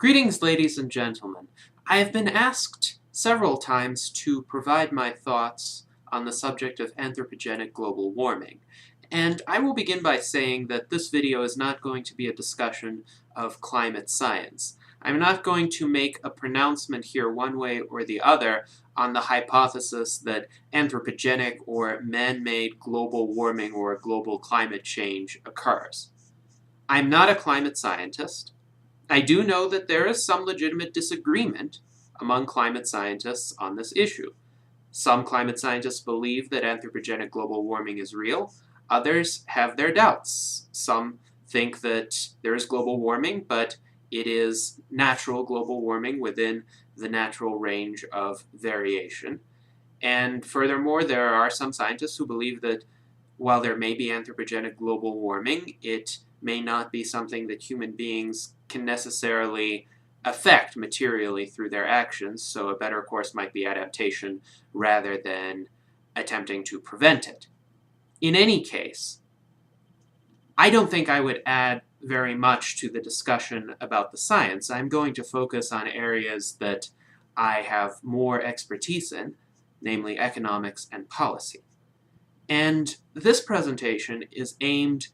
Greetings, ladies and gentlemen. I have been asked several times to provide my thoughts on the subject of anthropogenic global warming, and I will begin by saying that this video is not going to be a discussion of climate science. I'm not going to make a pronouncement here one way or the other on the hypothesis that anthropogenic or man-made global warming or global climate change occurs. I'm not a climate scientist. I do know that there is some legitimate disagreement among climate scientists on this issue. Some climate scientists believe that anthropogenic global warming is real. Others have their doubts. Some think that there is global warming, but it is natural global warming within the natural range of variation. And furthermore, there are some scientists who believe that while there may be anthropogenic global warming, it may not be something that human beings can necessarily affect materially through their actions, so a better course might be adaptation rather than attempting to prevent it. In any case, I don't think I would add very much to the discussion about the science. I'm going to focus on areas that I have more expertise in, namely economics and policy. And this presentation is aimed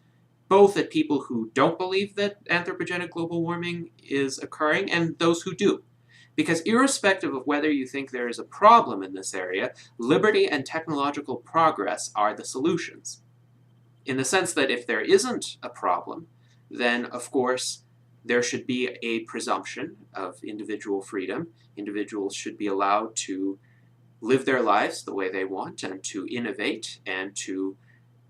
both at people who don't believe that anthropogenic global warming is occurring and those who do. Because irrespective of whether you think there is a problem in this area, liberty and technological progress are the solutions. In the sense that if there isn't a problem, then of course there should be a presumption of individual freedom. Individuals should be allowed to live their lives the way they want and to innovate and to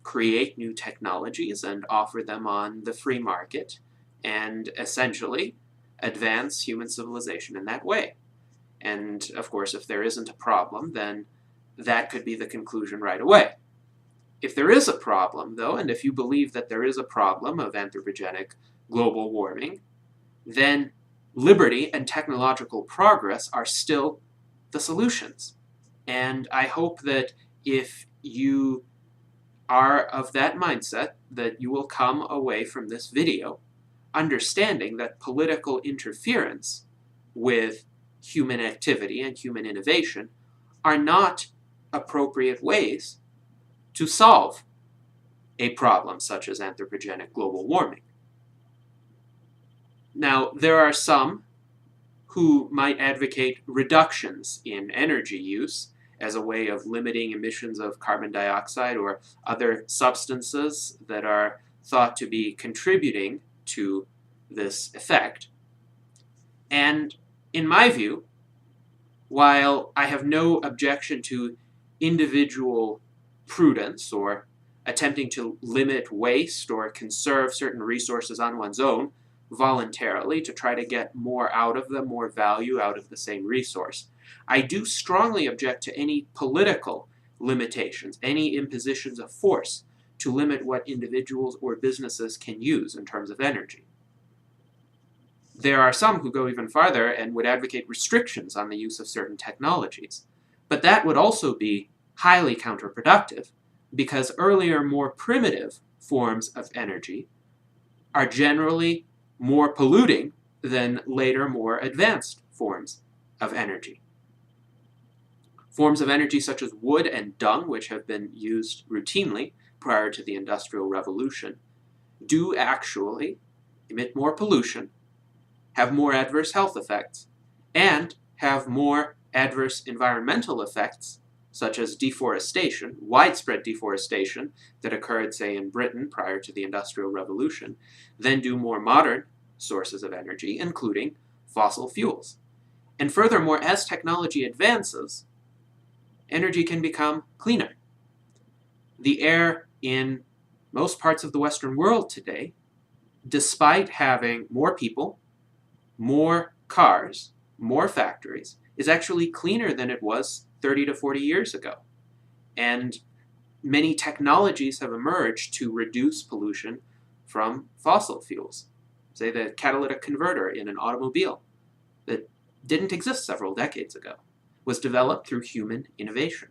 create new technologies and offer them on the free market and essentially advance human civilization in that way. And of course, if there isn't a problem, then that could be the conclusion right away. If there is a problem, though, and if you believe that there is a problem of anthropogenic global warming, then liberty and technological progress are still the solutions. And I hope that if you are of that mindset, that you will come away from this video understanding that political interference with human activity and human innovation are not appropriate ways to solve a problem such as anthropogenic global warming. Now, there are some who might advocate reductions in energy use as a way of limiting emissions of carbon dioxide or other substances that are thought to be contributing to this effect. And in my view, while I have no objection to individual prudence or attempting to limit waste or conserve certain resources on one's own voluntarily to try to get more out of them, more value out of the same resource, I do strongly object to any political limitations, any impositions of force to limit what individuals or businesses can use in terms of energy. There are some who go even farther and would advocate restrictions on the use of certain technologies. But that would also be highly counterproductive because earlier, more primitive forms of energy are generally more polluting than later, more advanced forms of energy. Forms of energy such as wood and dung, which have been used routinely prior to the Industrial Revolution, do actually emit more pollution, have more adverse health effects, and have more adverse environmental effects, such as deforestation, widespread deforestation that occurred, say, in Britain prior to the Industrial Revolution, than do more modern sources of energy, including fossil fuels. And furthermore, as technology advances, energy can become cleaner. The air in most parts of the Western world today, despite having more people, more cars, more factories, is actually cleaner than it was 30 to 40 years ago. And many technologies have emerged to reduce pollution from fossil fuels. Say the catalytic converter in an automobile that didn't exist several decades ago was developed through human innovation.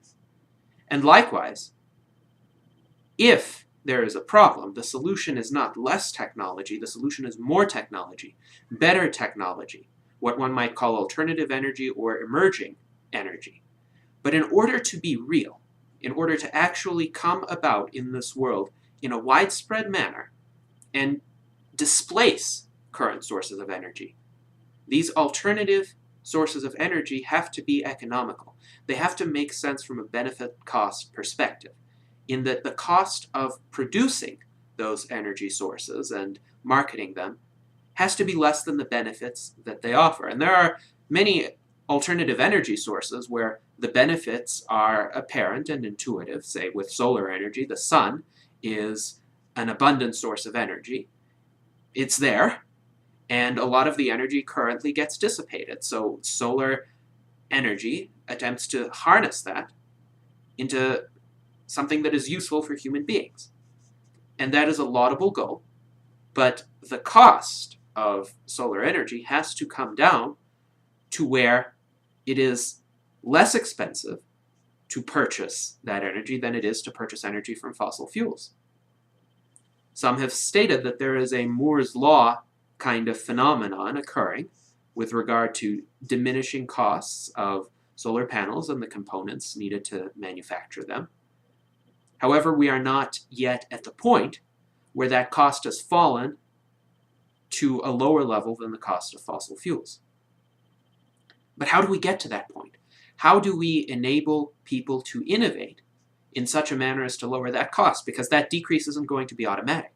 And likewise, if there is a problem, the solution is not less technology, the solution is more technology, better technology, what one might call alternative energy or emerging energy. But in order to be real, in order to actually come about in this world in a widespread manner and displace current sources of energy, these alternative sources of energy have to be economical. They have to make sense from a benefit-cost perspective, in that the cost of producing those energy sources and marketing them has to be less than the benefits that they offer. And there are many alternative energy sources where the benefits are apparent and intuitive. Say with solar energy, the sun is an abundant source of energy. It's there, and a lot of the energy currently gets dissipated. So solar energy attempts to harness that into something that is useful for human beings. And that is a laudable goal, but the cost of solar energy has to come down to where it is less expensive to purchase that energy than it is to purchase energy from fossil fuels. Some have stated that there is a Moore's law kind of phenomenon occurring with regard to diminishing costs of solar panels and the components needed to manufacture them. However, we are not yet at the point where that cost has fallen to a lower level than the cost of fossil fuels. But how do we get to that point? How do we enable people to innovate in such a manner as to lower that cost? Because that decrease isn't going to be automatic.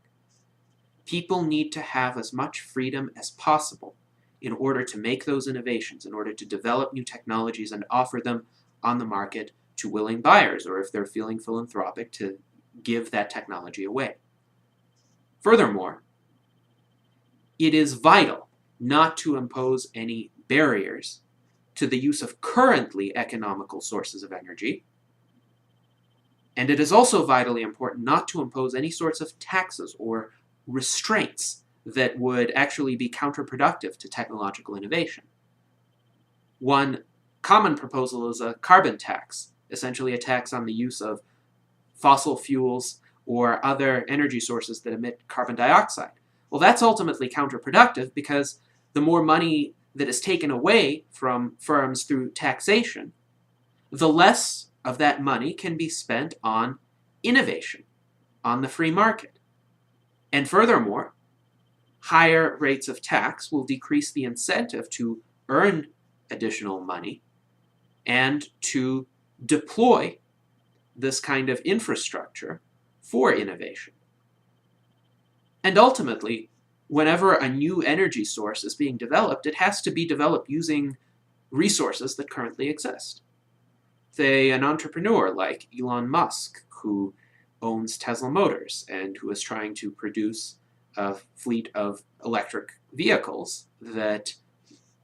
People need to have as much freedom as possible in order to make those innovations, in order to develop new technologies and offer them on the market to willing buyers, or if they're feeling philanthropic, to give that technology away. Furthermore, it is vital not to impose any barriers to the use of currently economical sources of energy, and it is also vitally important not to impose any sorts of taxes or restraints that would actually be counterproductive to technological innovation. One common proposal is a carbon tax, essentially a tax on the use of fossil fuels or other energy sources that emit carbon dioxide. Well, that's ultimately counterproductive because the more money that is taken away from firms through taxation, the less of that money can be spent on innovation, on the free market. And furthermore, higher rates of tax will decrease the incentive to earn additional money and to deploy this kind of infrastructure for innovation. And ultimately, whenever a new energy source is being developed, it has to be developed using resources that currently exist. Say an entrepreneur like Elon Musk, who owns Tesla Motors and who is trying to produce a fleet of electric vehicles that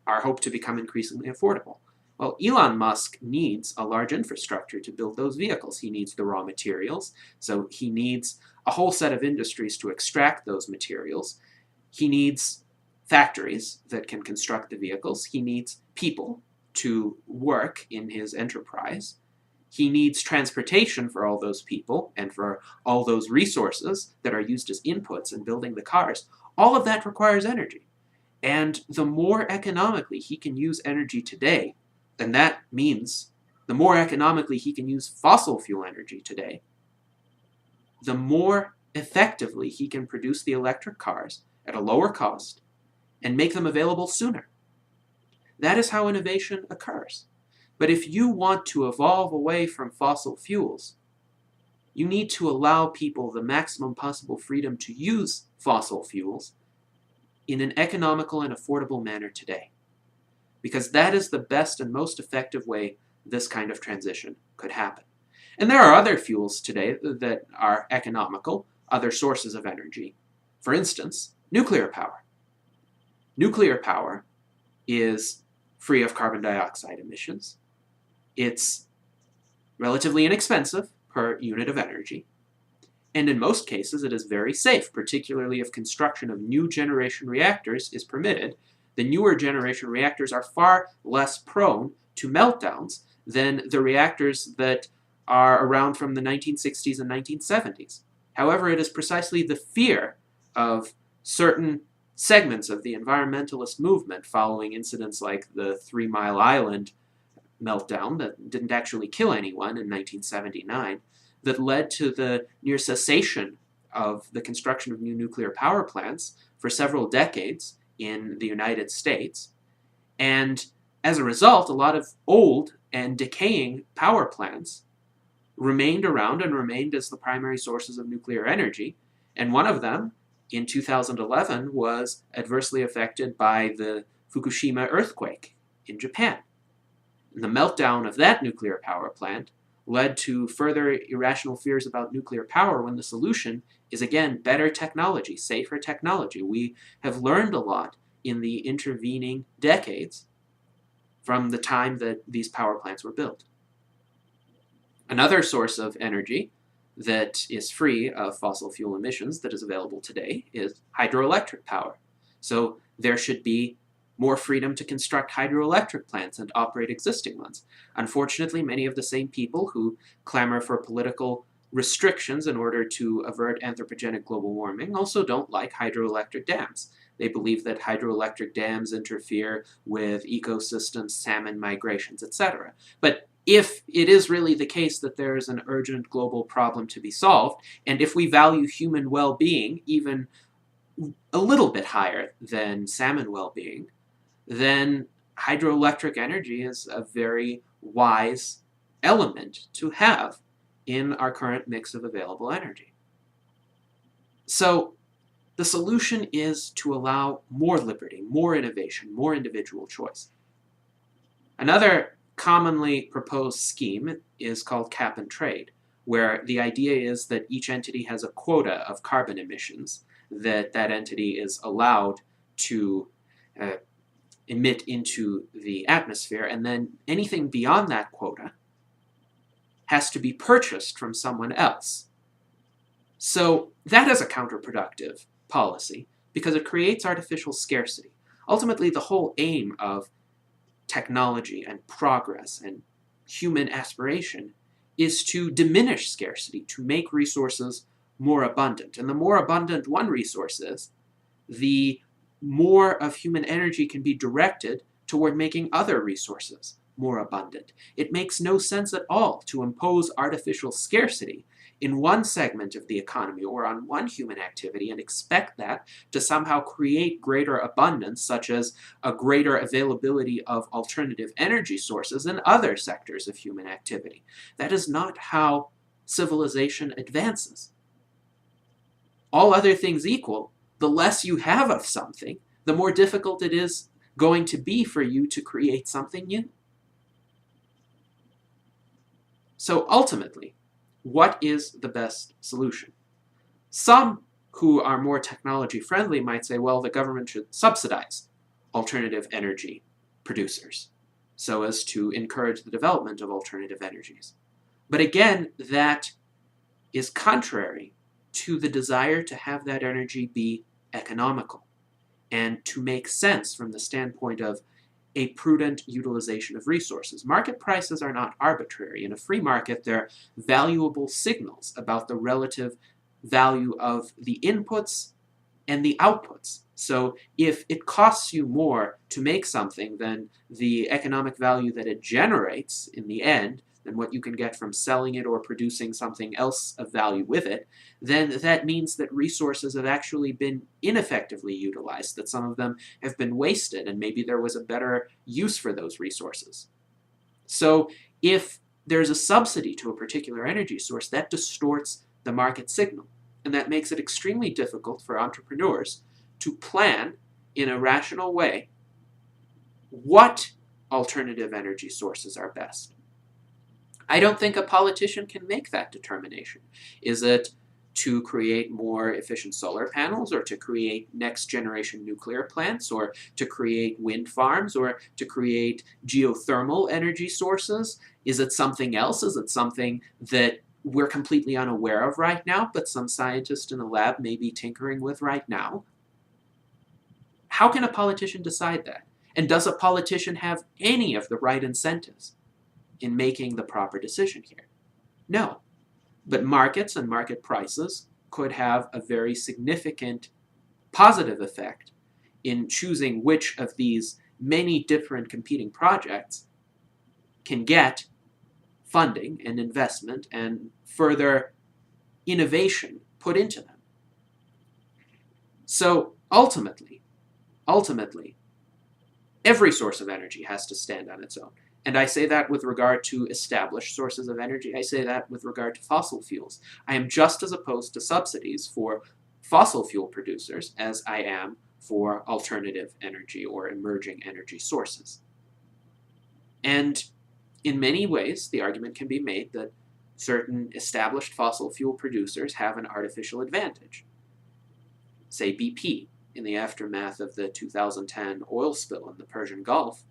are hoped to become increasingly affordable. Well, Elon Musk needs a large infrastructure to build those vehicles. He needs the raw materials, so he needs a whole set of industries to extract those materials. He needs factories that can construct the vehicles. He needs people to work in his enterprise. He needs transportation for all those people and for all those resources that are used as inputs in building the cars. All of that requires energy. And the more economically he can use energy today, and that means the more economically he can use fossil fuel energy today, the more effectively he can produce the electric cars at a lower cost and make them available sooner. That is how innovation occurs. But if you want to evolve away from fossil fuels, you need to allow people the maximum possible freedom to use fossil fuels in an economical and affordable manner today. Because that is the best and most effective way this kind of transition could happen. And there are other fuels today that are economical, other sources of energy. For instance, nuclear power. Nuclear power is free of carbon dioxide emissions. It's relatively inexpensive per unit of energy. And in most cases, it is very safe, particularly if construction of new generation reactors is permitted. The newer generation reactors are far less prone to meltdowns than the reactors that are around from the 1960s and 1970s. However, it is precisely the fear of certain segments of the environmentalist movement following incidents like the 3 Mile Island meltdown that didn't actually kill anyone in 1979, that led to the near cessation of the construction of new nuclear power plants for several decades in the United States. And as a result, a lot of old and decaying power plants remained around and remained as the primary sources of nuclear energy. And one of them, in 2011, was adversely affected by the Fukushima earthquake in Japan. And the meltdown of that nuclear power plant led to further irrational fears about nuclear power, when the solution is, again, better technology, safer technology. We have learned a lot in the intervening decades from the time that these power plants were built. Another source of energy that is free of fossil fuel emissions that is available today is hydroelectric power. So there should be more freedom to construct hydroelectric plants and operate existing ones. Unfortunately, many of the same people who clamor for political restrictions in order to avert anthropogenic global warming also don't like hydroelectric dams. They believe that hydroelectric dams interfere with ecosystems, salmon migrations, etc. But if it is really the case that there is an urgent global problem to be solved, and if we value human well-being even a little bit higher than salmon well-being, then hydroelectric energy is a very wise element to have in our current mix of available energy. So the solution is to allow more liberty, more innovation, more individual choice. Another commonly proposed scheme is called cap and trade, where the idea is that each entity has a quota of carbon emissions that entity is allowed to emit into the atmosphere, and then anything beyond that quota has to be purchased from someone else. So that is a counterproductive policy because it creates artificial scarcity. Ultimately, the whole aim of technology and progress and human aspiration is to diminish scarcity, to make resources more abundant. And the more abundant one resource is, the more of human energy can be directed toward making other resources more abundant. It makes no sense at all to impose artificial scarcity in one segment of the economy or on one human activity and expect that to somehow create greater abundance, such as a greater availability of alternative energy sources in other sectors of human activity. That is not how civilization advances. All other things equal, the less you have of something, the more difficult it is going to be for you to create something new. So ultimately, what is the best solution? Some who are more technology friendly might say, well, the government should subsidize alternative energy producers so as to encourage the development of alternative energies. But again, that is contrary to the desire to have that energy be economical and to make sense from the standpoint of a prudent utilization of resources. Market prices are not arbitrary. In a free market, they're valuable signals about the relative value of the inputs and the outputs. So if it costs you more to make something than the economic value that it generates in the end, than what you can get from selling it or producing something else of value with it, then that means that resources have actually been ineffectively utilized, that some of them have been wasted, and maybe there was a better use for those resources. So if there's a subsidy to a particular energy source, that distorts the market signal, and that makes it extremely difficult for entrepreneurs to plan in a rational way what alternative energy sources are best. I don't think a politician can make that determination. Is it to create more efficient solar panels, or to create next generation nuclear plants, or to create wind farms, or to create geothermal energy sources? Is it something else? Is it something that we're completely unaware of right now, but some scientist in a lab may be tinkering with right now? How can a politician decide that? And does a politician have any of the right incentives in making the proper decision here? No. But markets and market prices could have a very significant positive effect in choosing which of these many different competing projects can get funding and investment and further innovation put into them. So ultimately, every source of energy has to stand on its own. And I say that with regard to established sources of energy. I say that with regard to fossil fuels. I am just as opposed to subsidies for fossil fuel producers as I am for alternative energy or emerging energy sources. And in many ways, the argument can be made that certain established fossil fuel producers have an artificial advantage. Say BP, in the aftermath of the 2010 oil spill in the Persian Gulf,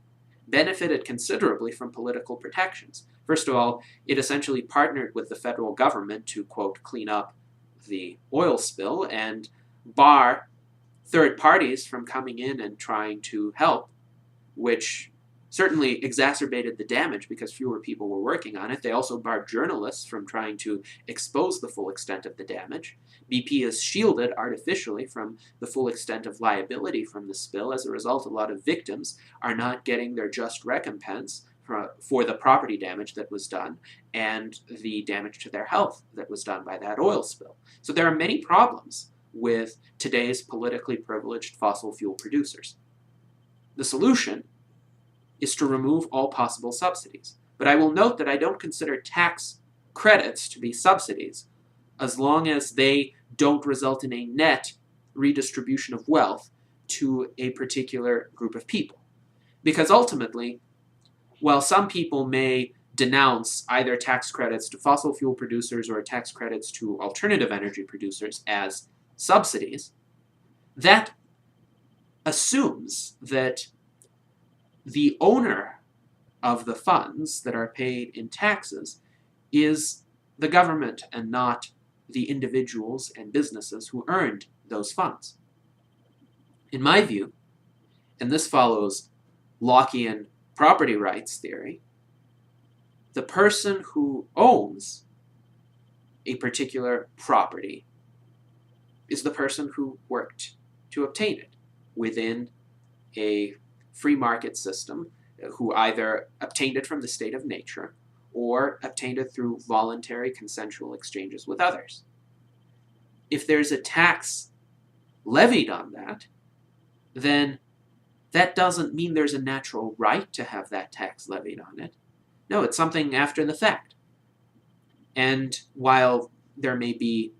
benefited considerably from political protections. First of all, it essentially partnered with the federal government to, quote, clean up the oil spill and bar third parties from coming in and trying to help, which certainly exacerbated the damage because fewer people were working on it. They also barred journalists from trying to expose the full extent of the damage. BP is shielded artificially from the full extent of liability from the spill. As a result, a lot of victims are not getting their just recompense for the property damage that was done and the damage to their health that was done by that oil spill. So there are many problems with today's politically privileged fossil fuel producers. The solution is to remove all possible subsidies. But I will note that I don't consider tax credits to be subsidies as long as they don't result in a net redistribution of wealth to a particular group of people. Because ultimately, while some people may denounce either tax credits to fossil fuel producers or tax credits to alternative energy producers as subsidies, that assumes that the owner of the funds that are paid in taxes is the government and not the individuals and businesses who earned those funds. In my view, and this follows Lockean property rights theory, the person who owns a particular property is the person who worked to obtain it within a free market system, who either obtained it from the state of nature or obtained it through voluntary consensual exchanges with others. If there's a tax levied on that, then that doesn't mean there's a natural right to have that tax levied on it. No, it's something after the fact. And while there may be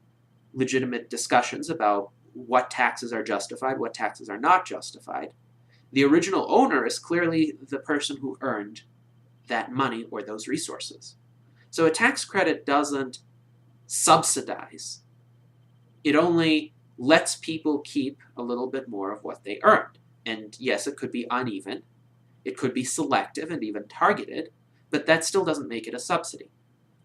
legitimate discussions about what taxes are justified, what taxes are not justified, the original owner is clearly the person who earned that money or those resources. So a tax credit doesn't subsidize. It only lets people keep a little bit more of what they earned. And yes, it could be uneven, it could be selective and even targeted, but that still doesn't make it a subsidy.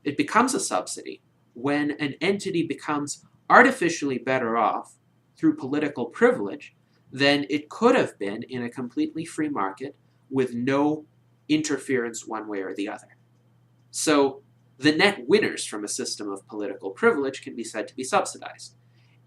It becomes a subsidy when an entity becomes artificially better off through political privilege than it could have been in a completely free market with no interference one way or the other. So the net winners from a system of political privilege can be said to be subsidized.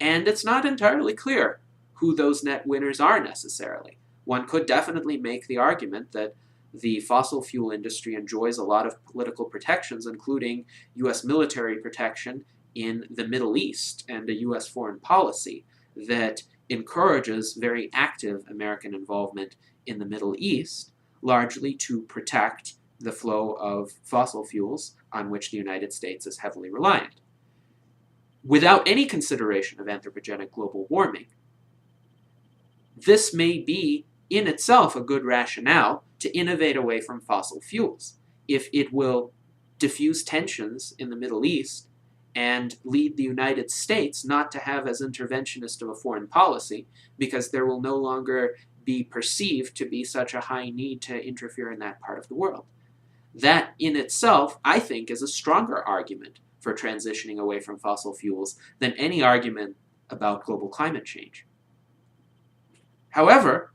And it's not entirely clear who those net winners are necessarily. One could definitely make the argument that the fossil fuel industry enjoys a lot of political protections, including US military protection in the Middle East and a US foreign policy that encourages very active American involvement in the Middle East, largely to protect the flow of fossil fuels on which the United States is heavily reliant. Without any consideration of anthropogenic global warming, this may be in itself a good rationale to innovate away from fossil fuels if it will diffuse tensions in the Middle East and lead the United States not to have as interventionist of a foreign policy, because there will no longer be perceived to be such a high need to interfere in that part of the world. That in itself, I think, is a stronger argument for transitioning away from fossil fuels than any argument about global climate change. However,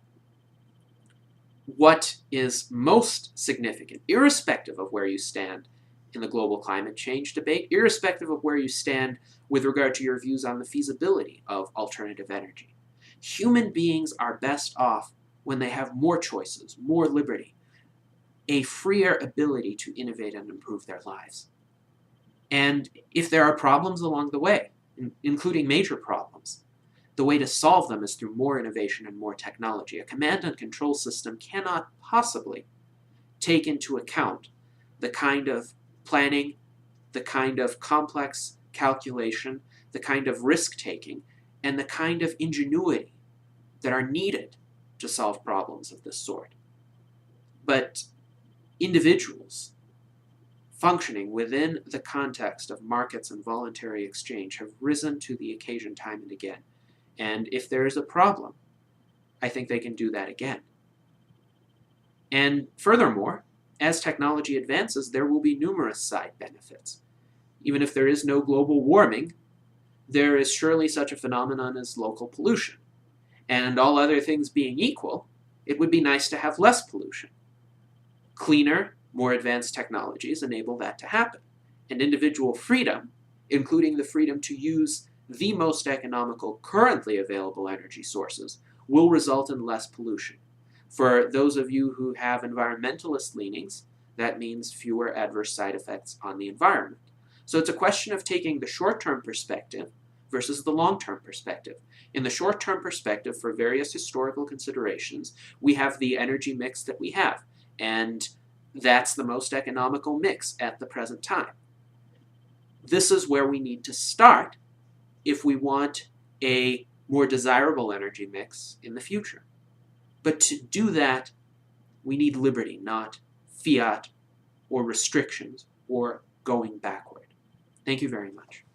what is most significant, irrespective of where you stand in the global climate change debate, irrespective of where you stand with regard to your views on the feasibility of alternative energy, Human beings are best off when they have more choices, more liberty, a freer ability to innovate and improve their lives. And if there are problems along the way, including major problems, the way to solve them is through more innovation and more technology. A command and control system cannot possibly take into account the kind of planning, the kind of complex calculation, the kind of risk-taking, and the kind of ingenuity that are needed to solve problems of this sort. But individuals functioning within the context of markets and voluntary exchange have risen to the occasion time and again. And if there is a problem, I think they can do that again. And furthermore, as technology advances, there will be numerous side benefits. Even if there is no global warming, there is surely such a phenomenon as local pollution. And all other things being equal, it would be nice to have less pollution. Cleaner, more advanced technologies enable that to happen. And individual freedom, including the freedom to use the most economical currently available energy sources, will result in less pollution. For those of you who have environmentalist leanings, that means fewer adverse side effects on the environment. So it's a question of taking the short-term perspective versus the long-term perspective. In the short-term perspective, for various historical considerations, we have the energy mix that we have, and that's the most economical mix at the present time. This is where we need to start if we want a more desirable energy mix in the future. But to do that, we need liberty, not fiat or restrictions or going backward. Thank you very much.